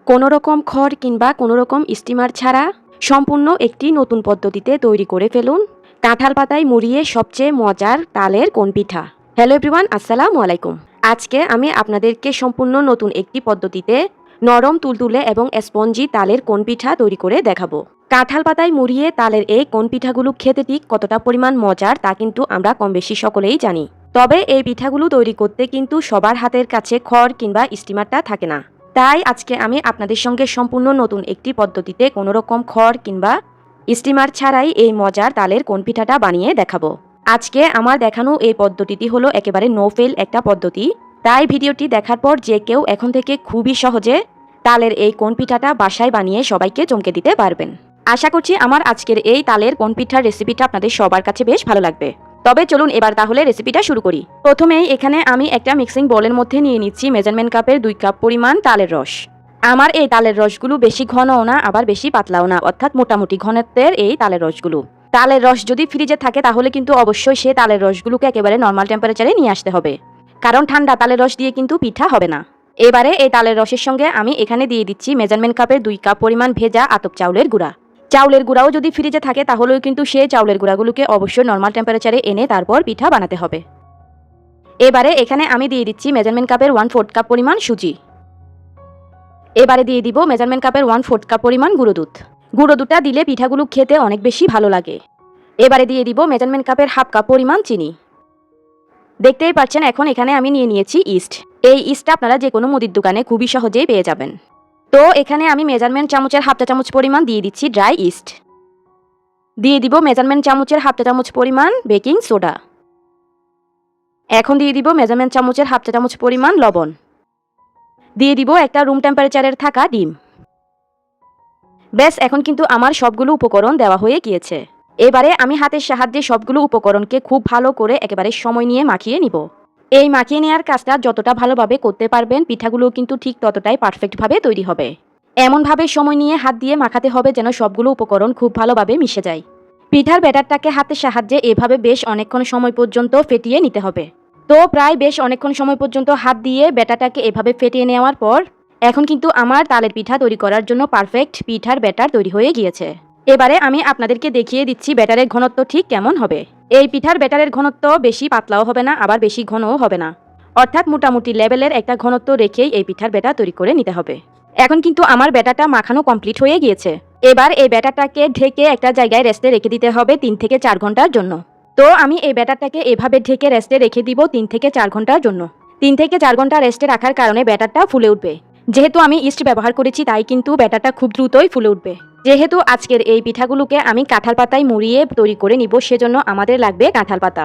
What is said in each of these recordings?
কোনো রকম খড় কিংবা কোনো রকম স্টিমার ছাড়া সম্পূর্ণ একটি নতুন পদ্ধতিতে তৈরি করে ফেলুন কাঁঠাল পাতায় মুড়িয়ে সবচেয়ে মজার তালের কোন পিঠা। হ্যালো এভরিওয়ান, আসসালামু আলাইকুম। আজকে আমি আপনাদেরকে সম্পূর্ণ নতুন একটি পদ্ধতিতে নরম তুলতুলে এবং স্পঞ্জি তালের কোন পিঠা তৈরি করে দেখাবো। কাঁঠাল পাতায় মুড়িয়ে তালের এই কোন পিঠাগুলো খেতে ঠিক কতটা পরিমাণ মজার তা কিন্তু আমরা কম বেশি সকলেই জানি। তবে এই পিঠাগুলো তৈরি করতে কিন্তু সবার হাতের কাছে খড় কিংবা স্টিমারটা থাকে না। তাই আজকে আমি আপনাদের সঙ্গে সম্পূর্ণ নতুন একটি পদ্ধতিতে কোনো রকম খড় কিংবা স্টিমার ছাড়াই এই মজার তালের কোন পিঠাটা বানিয়ে দেখাবো। আজকে আমার দেখানো এই পদ্ধতিটি হলো একেবারে নো ফেল একটা পদ্ধতি। তাই ভিডিওটি দেখার পর যে কেউ এখন থেকে খুবই সহজে তালের এই কোন পিঠাটা বাসায় বানিয়ে সবাইকে চমকে দিতে পারবেন। আশা করছি আমার আজকের এই তালের কোন পিঠার রেসিপিটা আপনাদের সবার কাছে বেশ ভালো লাগবে। তবে চলুন এবার তাহলে রেসিপিটা শুরু করি। প্রথমেই এখানে আমি একটা মিক্সিং বোলের মধ্যে নিয়ে নিচ্ছি মেজারমেন্ট কাপের 2 কাপ পরিমাণ তালের রস। আমার এই তালের রসগুলো বেশি ঘনও না আবার বেশি পাতলাও না, অর্থাৎ মোটামুটি ঘনত্বের এই তালের রসগুলো। তালের রস যদি ফ্রিজে থাকে তাহলে কিন্তু অবশ্যই সে তালের রসগুলোকে একেবারে নর্মাল টেম্পারেচারে নিয়ে আসতে হবে, কারণ ঠান্ডা তালের রস দিয়ে কিন্তু পিঠা হবে না। এবারে এই তালের রসের সঙ্গে আমি এখানে দিয়ে দিচ্ছি মেজারমেন্ট কাপের 2 কাপ পরিমাণ ভেজা আতপ চাউলের গুঁড়া। চাউলের গুঁড়াও যদি ফ্রিজে থাকে তাহলেও কিন্তু সেই চাউলের গুঁড়াগুলোকে অবশ্যই নর্মাল টেম্পারেচারে এনে তারপর পিঠা বানাতে হবে। এবারে এখানে আমি দিয়ে দিচ্ছি মেজারমেন্ট কাপের 1/4 কাপ পরিমাণ সুজি। এবারে দিয়ে দিব মেজারমেন্ট কাপের 1/4 কাপ পরিমাণ গুঁড়ো দুধ। গুঁড়ো দুধটা দিলে পিঠাগুলো খেতে অনেক বেশি ভালো লাগে। এবারে দিয়ে দিব মেজারমেন্ট কাপের 1/2 কাপ পরিমাণ চিনি। দেখতেই পাচ্ছেন এখন এখানে আমি নিয়ে নিয়েছি ইস্ট। এই ইস্টটা আপনারা যে কোনো মুদির দোকানে খুবই সহজেই পেয়ে যাবেন। তো এখানে আমি মেজারমেন্ট চামচের 1/2 চামচ পরিমাণ দিয়ে দিচ্ছি ড্রাই ইস্ট। দিয়ে দিব মেজারমেন্ট চামচের 1/2 চামচ পরিমাণ বেকিং সোডা। এখন দিয়ে দিব মেজারমেন্ট চামচের 1/2 চামচ পরিমাণ লবণ। দিয়ে দিব একটা রুম টেম্পারেচারের থাকা ডিম। ব্যাস, এখন কিন্তু আমার সবগুলো উপকরণ দেওয়া হয়ে গিয়েছে। এবারে আমি হাতের সাহায্যে সবগুলো উপকরণকে খুব ভালো করে একেবারে সময় নিয়ে মাখিয়ে নিব। এই মাখিয়ে নেওয়ার কাজটা যতটা ভালোভাবে করতে পারবেন পিঠাগুলো কিন্তু ঠিক ততটাই পারফেক্টভাবে তৈরি হবে। এমনভাবে সময় নিয়ে হাত দিয়ে মাখাতে হবে যেন সবগুলো উপকরণ খুব ভালোভাবে মিশে যায়। পিঠার ব্যাটারটাকে হাতের সাহায্যে এভাবে বেশ অনেকক্ষণ সময় পর্যন্ত ফেটিয়ে নিতে হবে। তো প্রায় বেশ অনেকক্ষণ সময় পর্যন্ত হাত দিয়ে ব্যাটারটাকে এভাবে ফেটিয়ে নেওয়ার পর এখন কিন্তু আমার তালের পিঠা তৈরি করার জন্য পারফেক্ট পিঠার ব্যাটার তৈরি হয়ে গিয়েছে। এবারে আমি আপনাদেরকে দেখিয়ে দিচ্ছি ব্যাটারের ঘনত্ব ঠিক কেমন হবে। এই পিঠার ব্যাটারের ঘনত্ব বেশি পাতলাও হবে না আবার বেশি ঘনও হবে না, অর্থাৎ মোটামুটি লেভেলের একটা ঘনত্ব রেখেই এই পিঠার ব্যাটার তৈরি করে নিতে হবে। এখন কিন্তু আমার ব্যাটারটা মাখানো কমপ্লিট হয়ে গিয়েছে। এবার এই ব্যাটারটাকে ঢেকে একটা জায়গায় রেস্টে রেখে দিতে হবে 3 থেকে 4 ঘন্টার জন্য। তো আমি এই ব্যাটারটাকে এভাবে ঢেকে রেস্টে রেখে দিব 3 থেকে 4 ঘন্টার জন্য। 3 থেকে 4 ঘন্টা রেস্টে রাখার কারণে ব্যাটারটা ফুলে উঠবে। যেহেতু আমি ইস্ট ব্যবহার করেছি তাই কিন্তু ব্যাটারটা খুব দ্রুতই ফুলে উঠবে। যেহেতু আজকের এই পিঠাগুলোকে আমি কাঁঠাল পাতায় মুড়িয়ে তৈরি করে নিব সেজন্য আমাদের লাগবে কাঁঠাল পাতা।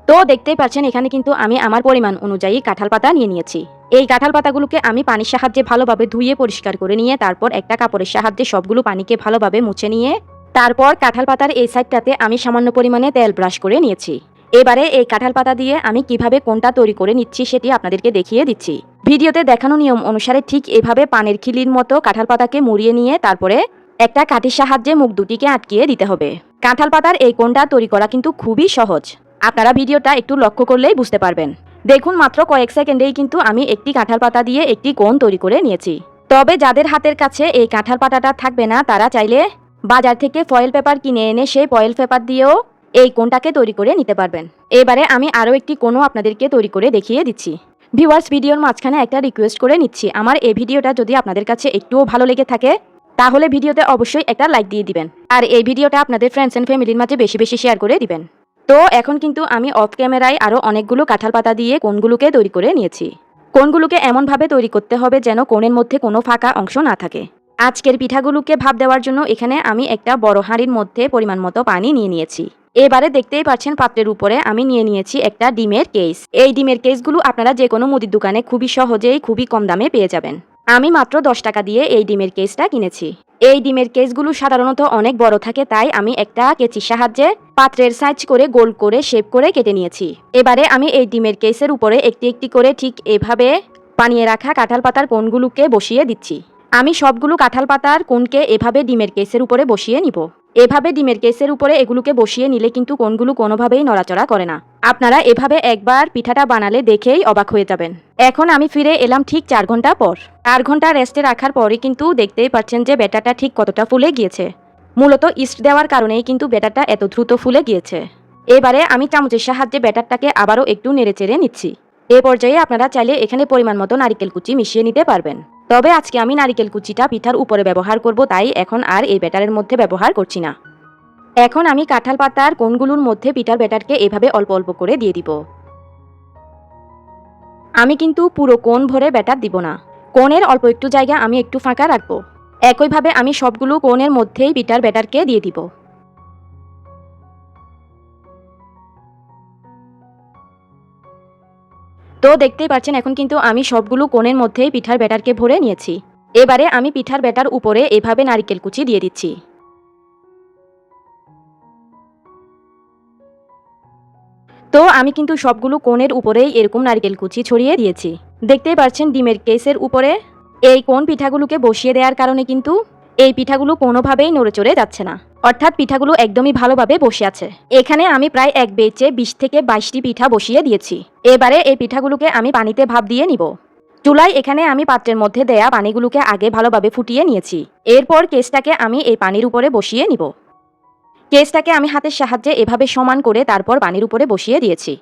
তো দেখতেই পাচ্ছেন এখানে কিন্তু আমি আমার পরিমাণ অনুযায়ী কাঁঠাল পাতা নিয়ে নিয়েছি। এই কাঁঠাল পাতাগুলোকে আমি পানির সাহায্যে ভালোভাবে ধুয়ে পরিষ্কার করে নিয়ে তারপর একটা কাপড়ের সাহায্যে সবগুলো পানিকে ভালোভাবে মুছে নিয়ে তারপর কাঁঠাল পাতার এই সাইডটাতে আমি সামান্য পরিমাণে তেল ব্রাশ করে নিয়েছি। এবারে এই কাঁঠাল পাতা দিয়ে আমি কিভাবে কোনটা তৈরি করে নিচ্ছি সেটি আপনাদেরকে দেখিয়ে দিচ্ছি। ভিডিওতে দেখানো নিয়ম অনুসারে ঠিক এভাবে পানের খিলির মতো কাঁঠাল পাতাকে মুড়িয়ে নিয়ে তারপরে একটা কাঠির সাহায্যে মুখ দুটিকে আটকিয়ে দিতে হবে। কাঁঠাল পাতার এই কোনটা তৈরি করা কিন্তু খুবই সহজ। আপনারা ভিডিওটা একটু লক্ষ্য করলেই বুঝতে পারবেন। দেখুন মাত্র কয়েক সেকেন্ডেই কিন্তু আমি একটি কাঁঠাল পাতা দিয়ে একটি কোণ তৈরি করে নিয়েছি। তবে যাদের হাতের কাছে এই কাঁঠাল পাতাটা থাকবে না তারা চাইলে বাজার থেকে ফয়েল পেপার কিনে এনে সেই ফয়েল পেপার দিয়েও এই কোণটাকে তৈরি করে নিতে পারবেন। এবারে আমি আরও একটি কোণও আপনাদেরকে তৈরি করে দেখিয়ে দিচ্ছি। ভিউয়ার্স, ভিডিওর মাঝখানে একটা রিকোয়েস্ট করে নিচ্ছি, আমার এই ভিডিওটা যদি আপনাদের কাছে একটুও ভালো লেগে থাকে তাহলে ভিডিওতে অবশ্যই একটা লাইক দিয়ে দিবেন আর এই ভিডিওটা আপনাদের ফ্রেন্ডস এন্ড ফ্যামিলির মাঝে বেশি বেশি শেয়ার করে দিবেন। তো এখন কিন্তু আমি অফ ক্যামেরায় আরও অনেকগুলো কাঁঠাল পাতা দিয়ে কোণগুলোকে তৈরি করে নিয়েছি। কোণগুলোকে এমনভাবে তৈরি করতে হবে যেন কোণের মধ্যে কোনো ফাঁকা অংশ না থাকে। আজকের পিঠাগুলোকে ভাপ দেওয়ার জন্য এখানে আমি একটা বড় হাঁড়ির মধ্যে পরিমাণ মতো পানি নিয়ে নিয়েছি। এবারে দেখতেই পাচ্ছেন পাত্রের উপরে আমি নিয়ে নিয়েছি একটা ডিমের কেস। এই ডিমের কেসগুলো আপনারা যে কোনো মুদির দোকানে খুবই সহজেই খুবই কম দামে পেয়ে যাবেন। আমি মাত্র 10 টাকা দিয়ে এই ডিমের কেসটা কিনেছি। এই ডিমের কেসগুলো সাধারণত অনেক বড় থাকে তাই আমি একটা কেচির সাহায্যে পাত্রের সাইজ করে গোল করে শেপ করে কেটে নিয়েছি। এবারে আমি এই ডিমের কেসের উপরে একটি একটি করে ঠিক এভাবে বানিয়ে রাখা কাঁঠাল পাতার কোণগুলোকে বসিয়ে দিচ্ছি। আমি সবগুলো কাঁঠাল পাতার কোণকে এভাবে ডিমের কেসের উপরে বসিয়ে নিব। এভাবে ডিমের কেসের উপরে এগুলোকে বসিয়ে নিলে কিন্তু কোণগুলো কোনোভাবেই নড়াচড়া করে না। আপনারা এভাবে একবার পিঠাটা বানালে দেখেই অবাক হয়ে যাবেন। এখন আমি ফিরে এলাম ঠিক 4 ঘন্টা পর। 4 ঘন্টা রেস্টে রাখার পরে কিন্তু দেখতেই পাচ্ছেন যে ব্যাটারটা ঠিক কতটা ফুলে গিয়েছে। মূলত ইস্ট দেওয়ার কারণেই কিন্তু ব্যাটারটা এত দ্রুত ফুলে গিয়েছে। এবারে আমি চামচের সাহায্যে ব্যাটারটাকে আবারও একটু নেড়েচেড়ে নিচ্ছি। এ পর্যায়ে আপনারা চাইলে এখানে পরিমাণ মতো নারিকেল কুচি মিশিয়ে নিতে পারবেন। তবে আজকে আমি নারিকেল কুচিটা পিঠার উপরে ব্যবহার করব, তাই এখন আর এই ব্যাটারের মধ্যে ব্যবহার করছি না। এখন আমি কাঁঠাল পাতার কোণগুলোর মধ্যে পিঠার ব্যাটারকে এভাবে অল্প অল্প করে দিয়ে দিব। আমি কিন্তু পুরো কোণ ভরে ব্যাটার দিব না, কোণের অল্প একটু জায়গা আমি একটু ফাঁকা রাখবো। একইভাবে আমি সবগুলো কোণের মধ্যেই পিঠার ব্যাটারকে দিয়ে দিব। তো দেখতেই পাচ্ছেন এখন কিন্তু আমি সবগুলো কোণের মধ্যেই পিঠার ব্যাটারকে ভরে নিয়েছি। এবারে আমি পিঠার ব্যাটার উপরে এভাবে নারকেল কুচি দিয়ে দিচ্ছি। তো আমি কিন্তু সবগুলো কোণের উপরেই এরকম নারকেল কুচি ছড়িয়ে দিয়েছি। দেখতেই পাচ্ছেন ডিমের কেসের উপরে এই কোণ পিঠাগুলোকে বসিয়ে দেওয়ার কারণে কিন্তু এই পিঠাগুলো কোনোভাবেই নড়েচড়ে যাচ্ছে না, অর্থাৎ পিঠাগুলো একদমই ভালোভাবে বসে আছে। এখানে আমি প্রায় এক বেচে 20 থেকে 22টি পিঠা বসিয়ে দিয়েছি। এবারে এই পিঠাগুলোকে আমি পানিতে ভাপ দিয়ে নিব। চুলায় এখানে আমি পাত্রের মধ্যে দেয়া পানিগুলোকে আগে ভালোভাবে ফুটিয়ে নিয়েছি। এরপর কেসটাকে আমি এই পানির উপরে বসিয়ে নিব। কেসটাকে আমি হাতের সাহায্যে এভাবে সমান করে তারপর পানির উপরে বসিয়ে দিয়েছি।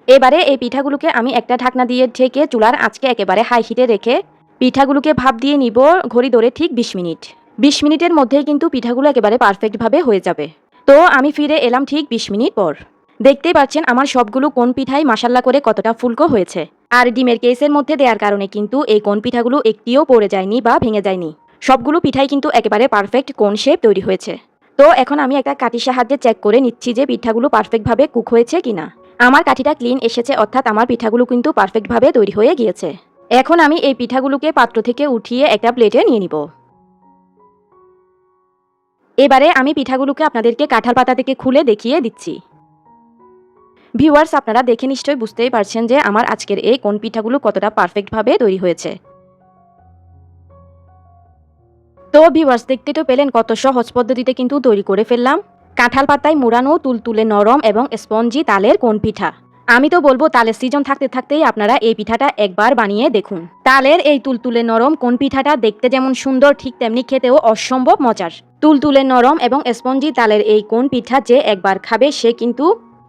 এবারে এই পিঠাগুলোকে আমি একটা ঢাকনা দিয়ে ঢেকে চুলার আঁচকে একেবারে হাই হিটে রেখে পিঠাগুলোকে ভাপ দিয়ে নিব ঘড়ি ধরে ঠিক 20 মিনিট। 20 মিনিটের মধ্যেই কিন্তু পিঠাগুলো একেবারে পারফেক্টভাবে হয়ে যাবে। তো আমি ফিরে এলাম ঠিক 20 মিনিট পর। দেখতেই পাচ্ছেন আমার সবগুলো কোণ পিঠাই মাসাল্লা করে কতটা ফুলকো হয়েছে। আর ডিমের কেসের মধ্যে দেওয়ার কারণে কিন্তু এই কোণ পিঠাগুলো একটিও পড়ে যায়নি বা ভেঙে যায়নি। সবগুলো পিঠাই কিন্তু একেবারে পারফেক্ট কোণ শেপ তৈরি হয়েছে। তো এখন আমি একটা কাঠির সাহায্যে চেক করে নিচ্ছি যে পিঠাগুলো পারফেক্টভাবে কুক হয়েছে কিনা। আমার কাঠিটা ক্লিন এসেছে, অর্থাৎ আমার পিঠাগুলো কিন্তু পারফেক্টভাবে তৈরি হয়ে গিয়েছে। এখন আমি এই পিঠাগুলোকে পাত্র থেকে উঠিয়ে একটা প্লেটে নিয়ে নিব। এবারে আমি পিঠাগুলোকে আপনাদেরকে কাঁঠাল পাতা থেকে খুলে দেখিয়ে দিচ্ছি। ভিউয়ার্স, আপনারা দেখে নিশ্চয়ই বুঝতেই পারছেন যে আমার আজকের এই কোণ পিঠাগুলো কতটা পারফেক্টভাবে তৈরি হয়েছে। তো ভিউয়ার্স, দেখতে তো পেলেন কত সহজ পদ্ধতিতে কিন্তু তৈরি করে ফেললাম কাঁঠাল পাতায় মুড়ানো তুলতুলে নরম এবং স্পঞ্জি তালের কোণ পিঠা। আমি তো বলবো তালের সিজন থাকতে থাকতেই আপনারা এই পিঠাটা একবার বানিয়ে দেখুন। তালের এই তুলতুলে নরম কোণ পিঠাটা দেখতে যেমন সুন্দর, ঠিক তেমনি খেতেও অসম্ভব মজার। তুলতুলে নরম এবং স্পঞ্জি তালের এই কোণ পিঠা যে একবার খাবে সে কিন্তু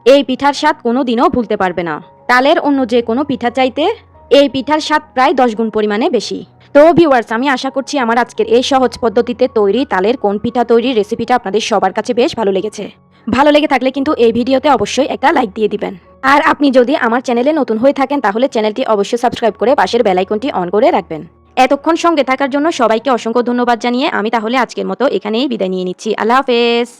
এই পিঠার স্বাদ কোনোদিনও ভুলতে পারবে না। তালের অন্য যে কোনো পিঠা চাইতে এই পিঠার স্বাদ প্রায় 10 গুণ পরিমাণে বেশি। তো ভিউয়ার্স, আমি আশা করছি আমার আজকের এই সহজ পদ্ধতিতে তৈরি তালের কোণ পিঠা তৈরির রেসিপিটা আপনাদের সবার কাছে বেশ ভালো লেগেছে। ভালো লেগে থাকলে কিন্তু এই ভিডিওতে অবশ্যই একটা লাইক দিয়ে দিবেন। আর আপনি যদি আমার চ্যানেলে নতুন হয়ে থাকেন তাহলে চ্যানেলটি অবশ্যই সাবস্ক্রাইব করে পাশের বেল আইকনটি অন করে রাখবেন। এতক্ষণ সঙ্গে থাকার জন্য সবাইকে অসংখ্য ধন্যবাদ জানিয়ে আমি তাহলে আজকের মতো এখানেই বিদায় নিয়ে নিচ্ছি। আল্লাহ হাফেজ।